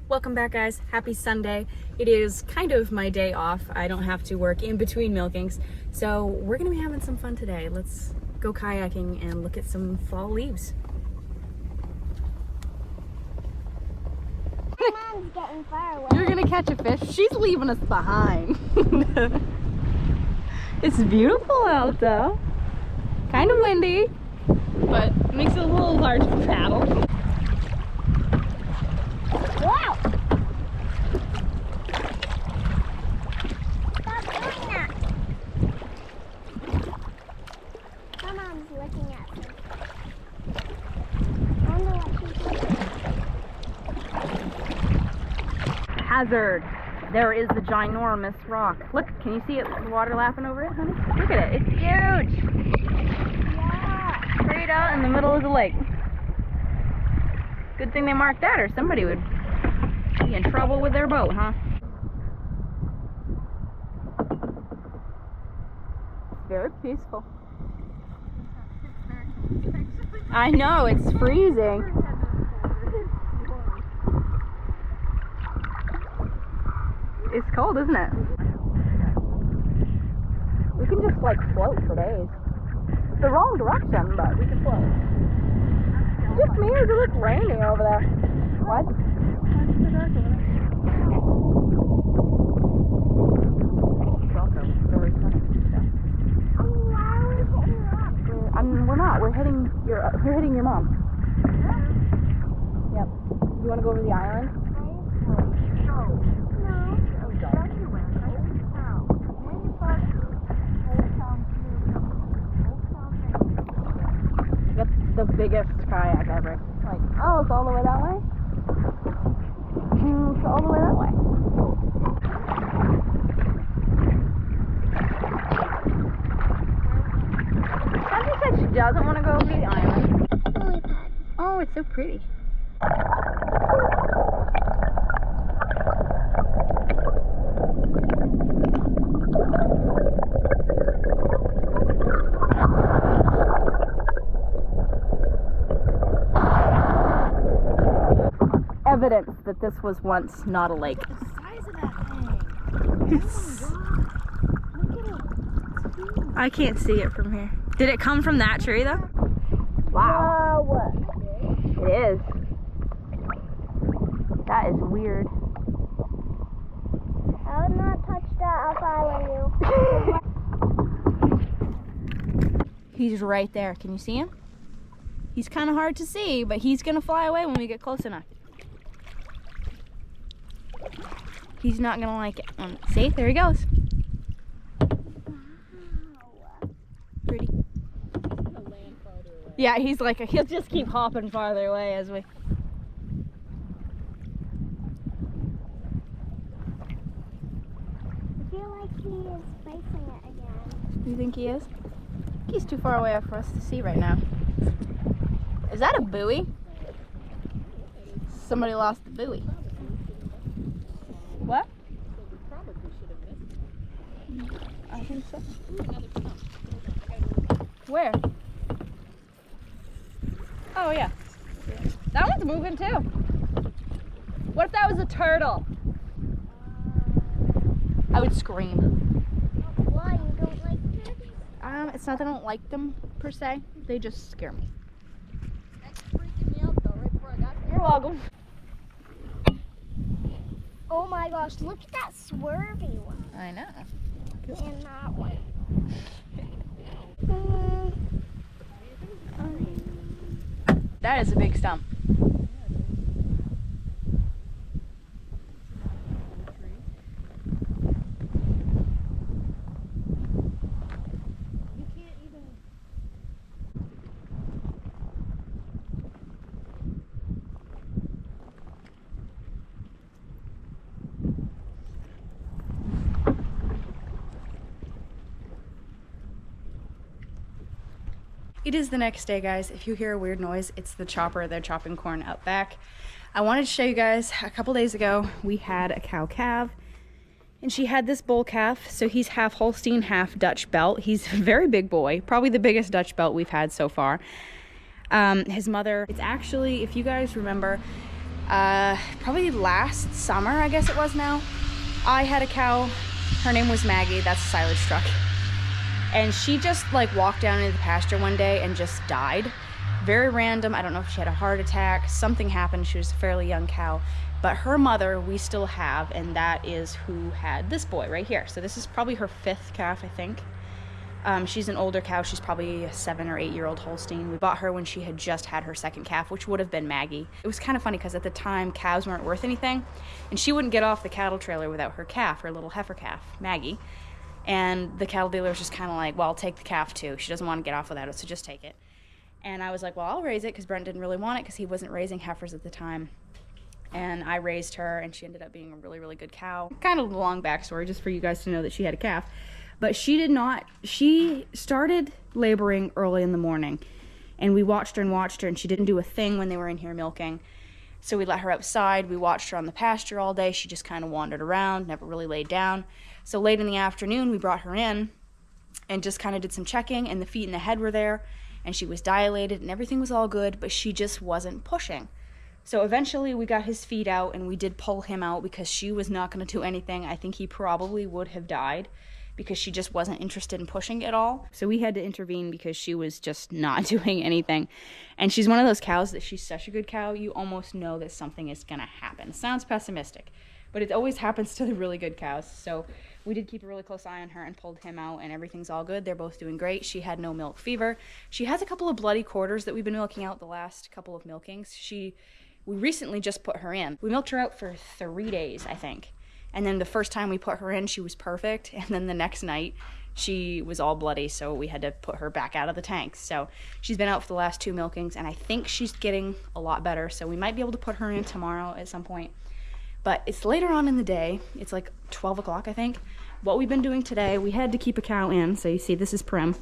Welcome back, guys. Happy Sunday. It is kind of my day off. I don't have to work in between milkings, so we're gonna be having some fun today. Let's go kayaking and look at some fall leaves. Mom's getting far away. You're gonna catch a fish. She's leaving us behind. It's beautiful out though. Kind of windy, but it makes it a little hard to paddle. Wow! Stop doing that! My mom's looking at me. I wonder what she's looking at. Hazard. There is the ginormous rock. Look, can you see it? The water lapping over it, honey? Look at it. It's huge. Yeah. Straight out in the middle of the lake. Good thing they marked that, or somebody would be in trouble with their boat, huh? Very peaceful. I know, it's freezing. It's cold, isn't it? We can just like float for days. It's the wrong direction, but we can float. Just me, or does it look rainy over there? What? Why is it so dark over there? We're not. We're hitting your mom. Yep. You want to go over the island? That's the biggest kayak ever. Like, oh, it's all the way that way? It's all the way that way. Sandy said she doesn't want to go over the island. Oh, it's so pretty. Evidence that this was once not a lake. Look at the size of that thing. Look at it. It's huge. I can't see it from here. Did it come from that tree though? Wow. Whoa. It is. That is weird. I would not touch that. I'll follow you. He's right there. Can you see him? He's kind of hard to see, but he's gonna fly away when we get close enough. He's not gonna like it. See, there he goes. Wow. Pretty. Yeah, he's like, he'll just keep hopping farther away as we. I feel like he is facing it again. You think he is? He's too far away for us to see right now. Is that a buoy? Somebody lost the buoy. What? I think so. Where? Oh yeah. That one's moving too. What if that was a turtle? I would scream. Why? You don't like turtles? It's not that I don't like them per se. They just scare me. That's freaking me out though, right before I got here. You're welcome. Oh my gosh, look at that swervy one. I know. And that one. That is a big stump. It is the next day, guys. If you hear a weird noise, it's the chopper. They're chopping corn out back. I wanted to show you guys, a couple days ago, we had a cow calf, and she had this bull calf. So he's half Holstein, half Dutch belt. He's a very big boy, probably the biggest Dutch belt we've had so far. His mother, it's actually, if you guys remember, Probably last summer, I guess it was now. I had a cow, her name was Maggie, that's a silage truck. And she just like walked down into the pasture one day and just died. Very random, I don't know if she had a heart attack, something happened, she was a fairly young cow. But her mother we still have, and that is who had this boy right here. So this is probably her 5th calf, I think. She's an older cow, she's probably a 7 or 8 year old Holstein. We bought her when she had just had her 2nd calf, which would have been Maggie. It was kind of funny because at the time cows weren't worth anything, and she wouldn't get off the cattle trailer without her calf, her little heifer calf, Maggie. And the cattle dealer was just kind of like, well, take the calf too. She doesn't want to get off without it, so just take it. And I was like, well, I'll raise it, because Brent didn't really want it because he wasn't raising heifers at the time. And I raised her, and she ended up being a really, really good cow. Kind of a long backstory just for you guys to know that she had a calf. But she started laboring early in the morning. And we watched her, and she didn't do a thing when they were in here milking. So we let her outside. We watched her on the pasture all day. She just kind of wandered around, never really laid down. So late in the afternoon, we brought her in and just kind of did some checking, and the feet and the head were there, and she was dilated, and everything was all good, but she just wasn't pushing. So eventually we got his feet out, and we did pull him out because she was not going to do anything. I think he probably would have died because she just wasn't interested in pushing at all. So we had to intervene because she was just not doing anything. And she's one of those cows that she's such a good cow, you almost know that something is going to happen. Sounds pessimistic, but it always happens to the really good cows. So we did keep a really close eye on her and pulled him out, and everything's all good. They're both doing great. She had no milk fever. She has a couple of bloody quarters that we've been milking out the last couple of milkings. We recently just put her in. We milked her out for 3 days, I think. And then the first time we put her in, she was perfect. And then the next night, she was all bloody, so we had to put her back out of the tanks. So she's been out for the last 2 milkings, and I think she's getting a lot better. So we might be able to put her in tomorrow at some point. But it's later on in the day. It's like 12 o'clock, I think. What we've been doing today, we had to keep a cow in. So you see, this is Prim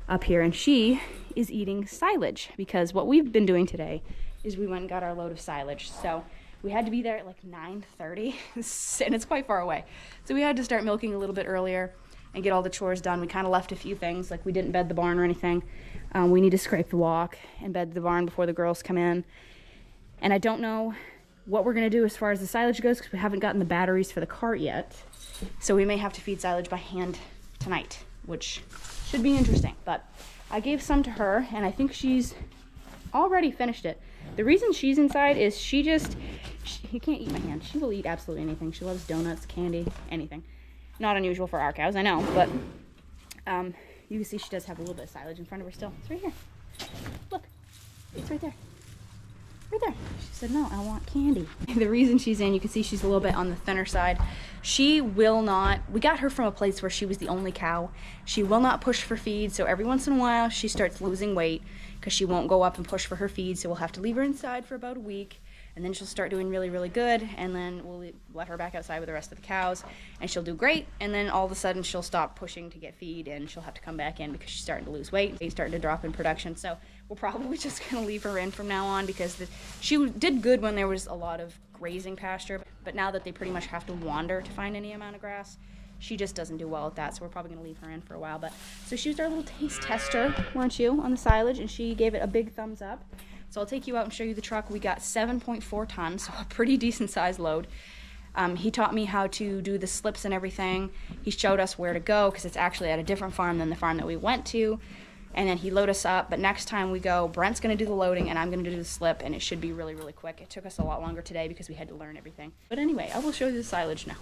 up here, and she is eating silage, because what we've been doing today is we went and got our load of silage. So we had to be there at like 9:30, and it's quite far away. So we had to start milking a little bit earlier and get all the chores done. We kind of left a few things, like we didn't bed the barn or anything. We need to scrape the walk and bed the barn before the girls come in. And I don't know what we're gonna do as far as the silage goes, because we haven't gotten the batteries for the cart yet. So we may have to feed silage by hand tonight, which should be interesting. But I gave some to her, and I think she's already finished it. The reason she's inside is you can't eat my hand. She will eat absolutely anything. She loves donuts, candy, anything. Not unusual for our cows, I know, but you can see she does have a little bit of silage in front of her still. It's right here. Look, it's right there. Right there. She said, no, I want candy. The reason she's in, you can see she's a little bit on the thinner side. She will not, we got her from a place where she was the only cow. She will not push for feed, so every once in a while she starts losing weight because she won't go up and push for her feed, so we'll have to leave her inside for about a week, and then she'll start doing really, really good, and then we'll let her back outside with the rest of the cows, and she'll do great, and then all of a sudden she'll stop pushing to get feed, and she'll have to come back in because she's starting to lose weight. She's starting to drop in production, so we're probably just going to leave her in from now on, because she did good when there was a lot of grazing pasture, but now that they pretty much have to wander to find any amount of grass, she just doesn't do well at that, so we're probably going to leave her in for a while. But so she was our little taste tester, weren't you, on the silage, and she gave it a big thumbs up. So I'll take you out and show you the truck. We got 7.4 tons, so a pretty decent sized load. He taught me how to do the slips and everything. He showed us where to go, because it's actually at a different farm than the farm that we went to. And then he loaded us up, but next time we go, Brent's going to do the loading and I'm going to do the slip, and it should be really, really quick. It took us a lot longer today because we had to learn everything. But anyway, I will show you the silage now.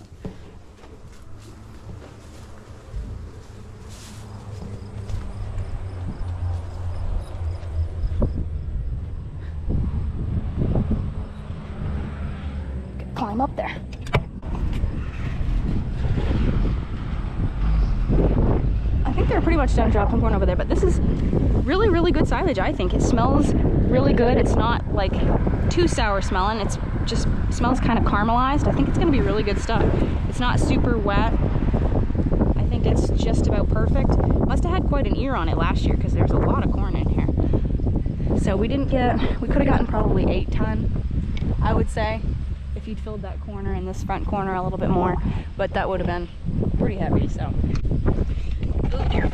Climb up there. I think they're pretty much done dropping corn over there, but this is really, really good silage, I think. It smells really good. It's not like too sour smelling. It's just smells kind of caramelized. I think it's gonna be really good stuff. It's not super wet. I think it's just about perfect. Must have had quite an ear on it last year because there's a lot of corn in here. So we could have gotten probably 8 ton, I would say, if you'd filled that corner and this front corner a little bit more, but that would have been pretty heavy, so. Oh dear.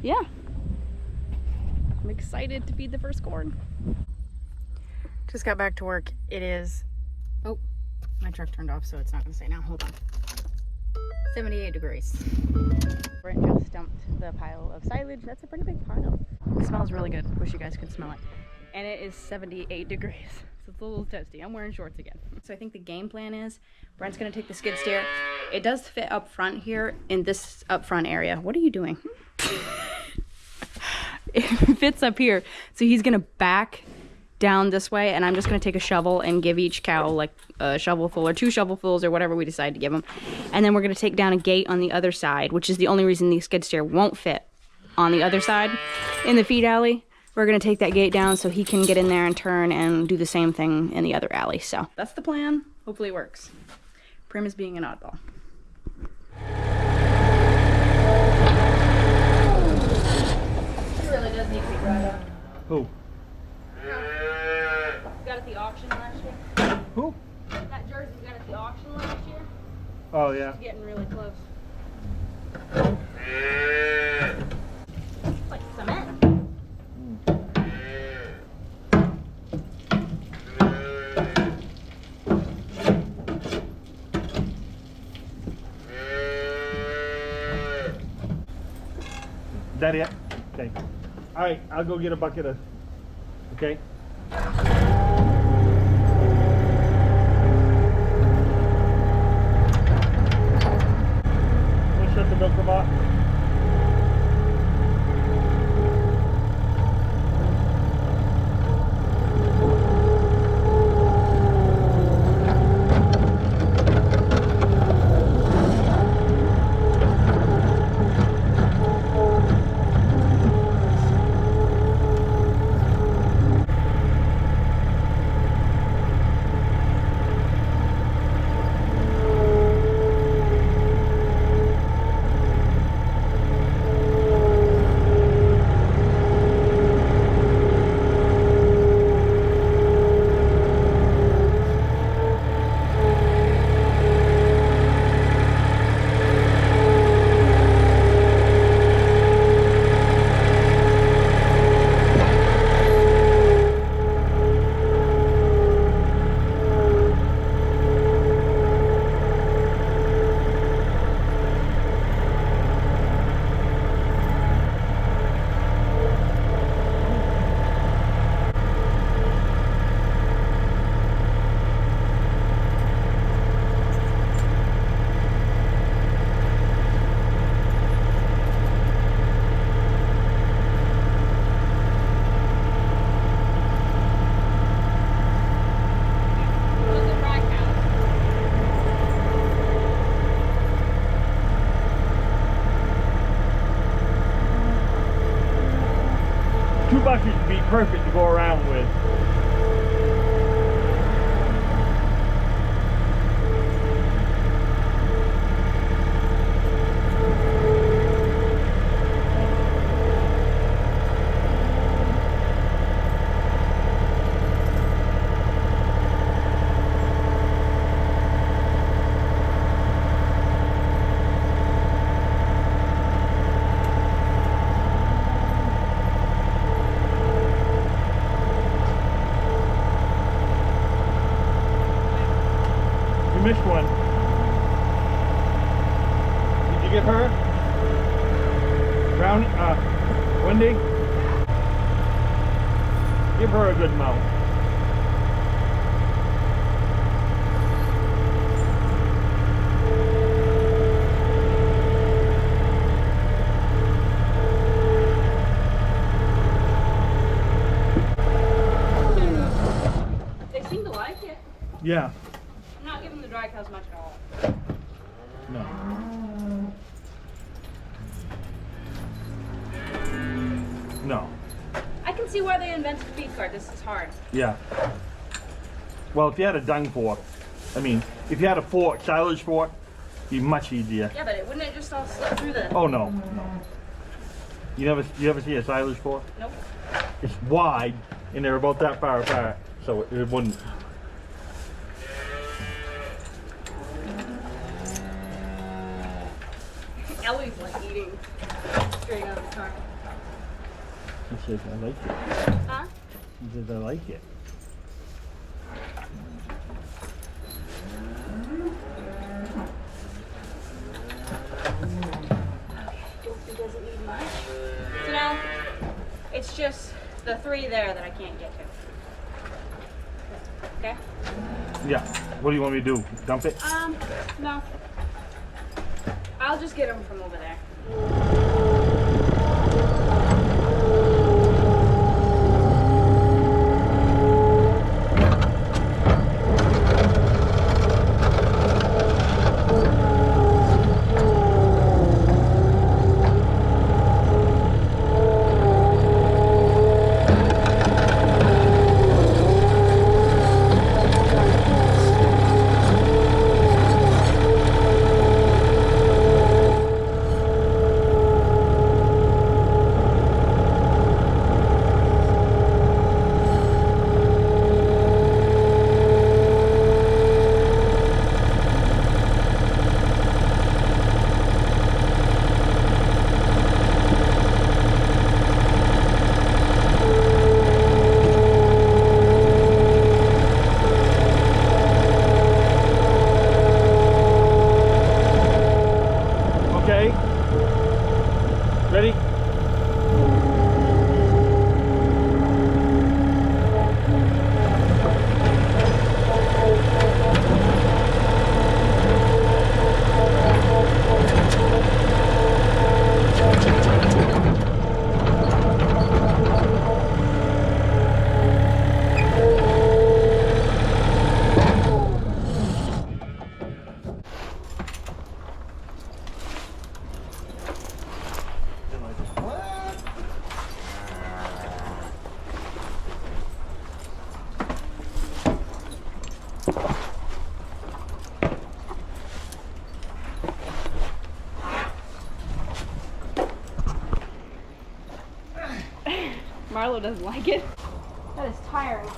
Yeah. I'm excited to feed the first corn. Just got back to work. It is, oh, my truck turned off, so it's not gonna say now. Hold on. 78 degrees. Brent just dumped the pile of silage. That's a pretty big pile. It smells really good. Wish you guys could smell it. And it is 78 degrees. So it's a little toasty. I'm wearing shorts again. So I think the game plan is Brent's gonna take the skid steer. It does fit up front here in this up front area. What are you doing? It fits up here. So he's gonna back down this way, and I'm just gonna take a shovel and give each cow like a shovelful or 2 shovelfuls or whatever we decide to give them. And then we're gonna take down a gate on the other side, which is the only reason the skid steer won't fit on the other side in the feed alley. We're gonna take that gate down so he can get in there and turn and do the same thing in the other alley. So that's the plan. Hopefully it works. Prim is being an oddball. He really does need to be brought up. Who? Got at the auction last year. Who? That jersey we got at the auction last year. Oh, yeah. It's getting really close. It's like cement. Is that it? Okay. All right, I'll go get a bucket of, okay? We'll shut the milk box. Buckets would be perfect to go around with. Missed one. Did you get her? Brown, Wendy? Give her a good mount. They seem to like it. Yeah. I'm not giving the dry cows much at all. No. No. I can see why they invented the feed cart. This is hard. Yeah. Well, if you had a dung fork, I mean, if you had a fork, silage fork, it'd be much easier. Yeah, but wouldn't it just all slip through the... Oh, no, no. You ever see a silage fork? Nope. It's wide, and they're about that far apart, so it wouldn't. Ellie's like eating straight out of the car. He says, I like it. Huh? He says, I like it. It's just the 3 there that I can't get to. Okay? Yeah. What do you want me to do? Dump it? No. I'll just get them from over there. Okay. Ready? Marlo doesn't like it. That is tiring.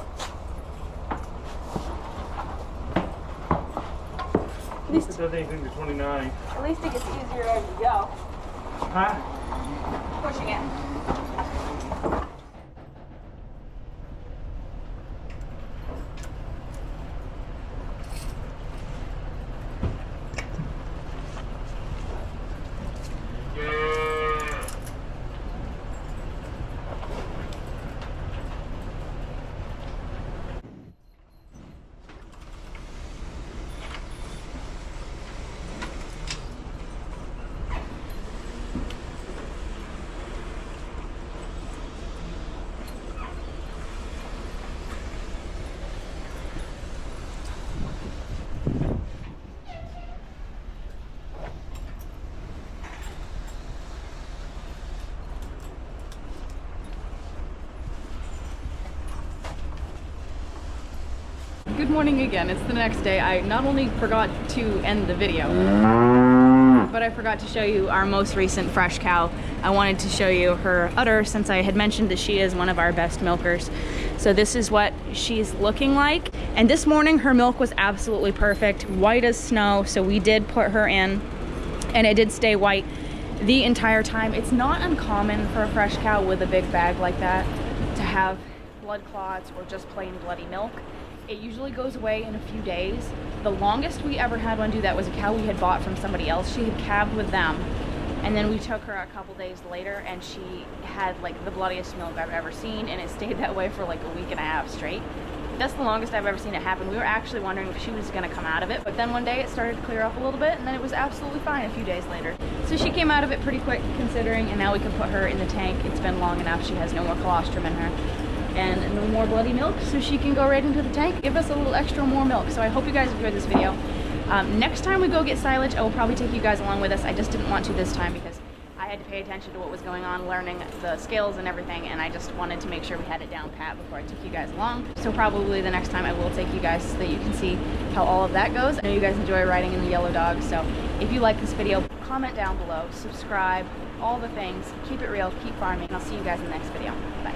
At least it does anything to 29. At least it gets easier as you go. Huh? Pushing it. Good morning again. It's the next day. I not only forgot to end the video, but I forgot to show you our most recent fresh cow. I wanted to show you her udder since I had mentioned that she is one of our best milkers. So this is what she's looking like. And this morning her milk was absolutely perfect, white as snow. So we did put her in and it did stay white the entire time. It's not uncommon for a fresh cow with a big bag like that to have blood clots or just plain bloody milk. It usually goes away in a few days. The longest we ever had one do that was a cow we had bought from somebody else. She had calved with them, and then we took her a couple days later and she had like the bloodiest milk I've ever seen, and it stayed that way for like a week and a half straight. That's the longest I've ever seen it happen. We were actually wondering if she was gonna come out of it, but then one day it started to clear up a little bit and then it was absolutely fine a few days later. So she came out of it pretty quick considering, and now we can put her in the tank. It's been long enough. She has no more colostrum in her and no more bloody milk, so she can go right into the tank, give us a little extra more milk. So I hope you guys enjoyed this video. Next time we go get silage, I will probably take you guys along with us. I just didn't want to this time because I had to pay attention to what was going on, learning the scales and everything, and I just wanted to make sure we had it down pat before I took you guys along. So probably the next time I will take you guys so that you can see how all of that goes. I know you guys enjoy riding in the yellow dog, so if you like this video, comment down below, subscribe, all the things. Keep it real, keep farming, and I'll see you guys in the next video. Bye.